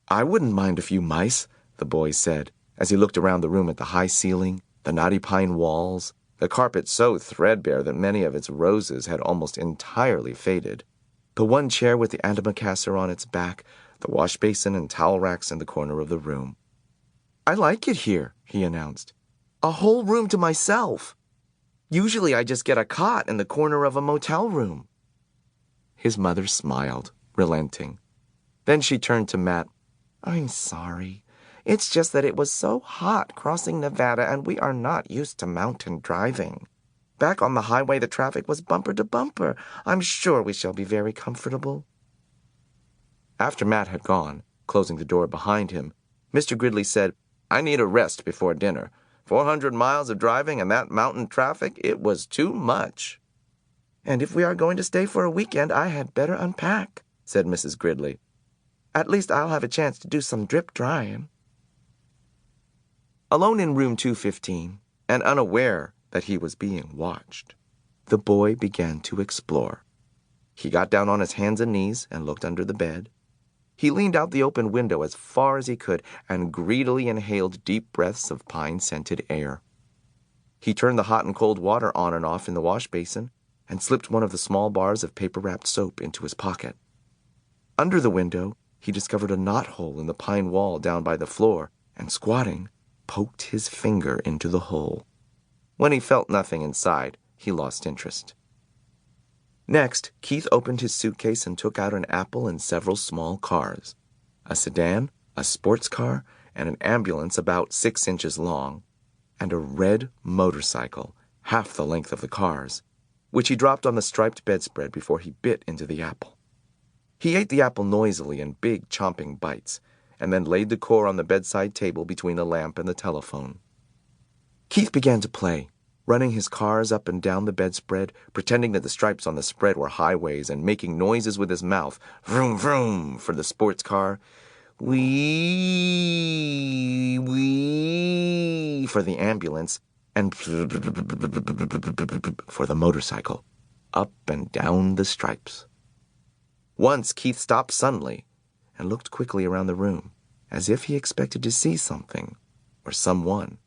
I wouldn't mind a few mice, the boy said, as he looked around the room at the high ceiling, the knotty pine walls, the carpet so threadbare that many of its roses had almost entirely faded, the one chair with the antimacassar on its back, the wash basin and towel racks in the corner of the room. I like it here, he announced. A whole room to myself. Usually I just get a cot in the corner of a motel room. His mother smiled, relenting. Then she turned to Matt. I'm sorry. It's just that it was so hot crossing Nevada and we are not used to mountain driving. Back on the highway the traffic was bumper to bumper. I'm sure we shall be very comfortable. After Matt had gone, closing the door behind him, Mr. Gridley said, I need a rest before dinner. 400 miles of driving and that mountain traffic, it was too much. And if we are going to stay for a weekend, I had better unpack, said Mrs. Gridley. At least I'll have a chance to do some drip drying. Alone in room 215, and unaware that he was being watched, the boy began to explore. He got down on his hands and knees and looked under the bed. He leaned out the open window as far as he could and greedily inhaled deep breaths of pine-scented air. He turned the hot and cold water on and off in the wash basin and slipped one of the small bars of paper-wrapped soap into his pocket. Under the window, he discovered a knothole in the pine wall down by the floor and, squatting, poked his finger into the hole. When he felt nothing inside, he lost interest. Next, Keith opened his suitcase and took out an apple and several small cars, a sedan, a sports car, and an ambulance about 6 inches long, and a red motorcycle, half the length of the cars, which he dropped on the striped bedspread before he bit into the apple. He ate the apple noisily in big chomping bites, and then laid the core on the bedside table between the lamp and the telephone. Keith began to play, running his cars up and down the bedspread, pretending that the stripes on the spread were highways and making noises with his mouth, vroom, vroom, for the sports car, wee, wee, for the ambulance, and for the motorcycle, up and down the stripes. Once Keith stopped suddenly and looked quickly around the room, as if he expected to see something or someone.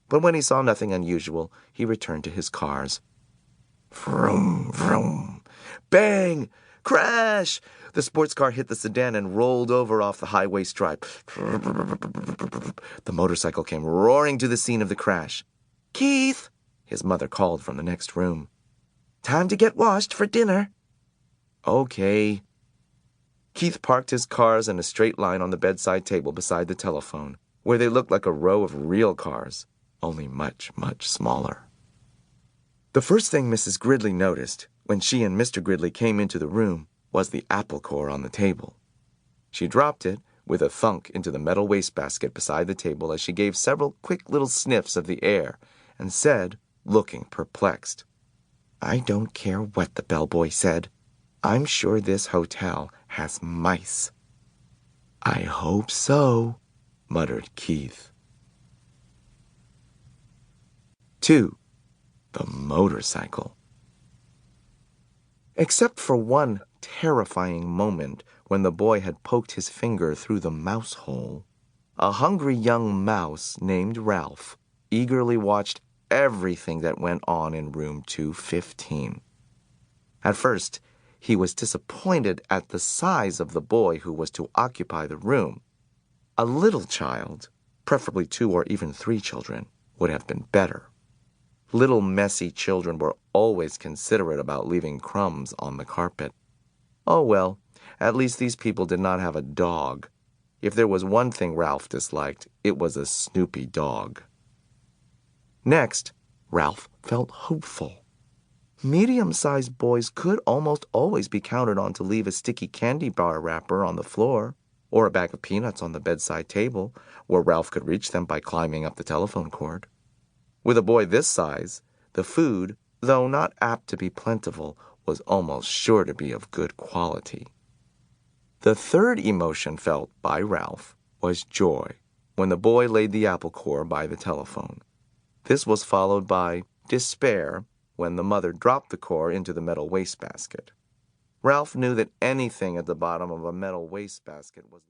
But when he saw nothing unusual, he returned to his cars. Vroom, vroom. Bang! Crash! The sports car hit the sedan and rolled over off the highway stripe. The motorcycle came roaring to the scene of the crash. Keith! His mother called from the next room. Time to get washed for dinner. Okay. Keith parked his cars in a straight line on the bedside table beside the telephone, where they looked like a row of real cars, only much, much smaller. The first thing Mrs. Gridley noticed when she and Mr. Gridley came into the room was the apple core on the table. She dropped it with a thunk into the metal wastebasket beside the table as she gave several quick little sniffs of the air and said, looking perplexed, I don't care what the bellboy said. I'm sure this hotel has mice. I hope so, muttered Keith. 2. The motorcycle. Except for one terrifying moment when the boy had poked his finger through the mouse hole, a hungry young mouse named Ralph eagerly watched everything that went on in room 215. At first, he was disappointed at the size of the boy who was to occupy the room. A little child, preferably 2 or even 3 children, would have been better. Little messy children were always considerate about leaving crumbs on the carpet. Oh well, at least these people did not have a dog. If there was one thing Ralph disliked, it was a snoopy dog. Next, Ralph felt hopeful. Medium-sized boys could almost always be counted on to leave a sticky candy bar wrapper on the floor, or a bag of peanuts on the bedside table, where Ralph could reach them by climbing up the telephone cord. With a boy this size, the food, though not apt to be plentiful, was almost sure to be of good quality. The third emotion felt by Ralph was joy when the boy laid the apple core by the telephone. This was followed by despair when the mother dropped the core into the metal wastebasket. Ralph knew that anything at the bottom of a metal wastebasket was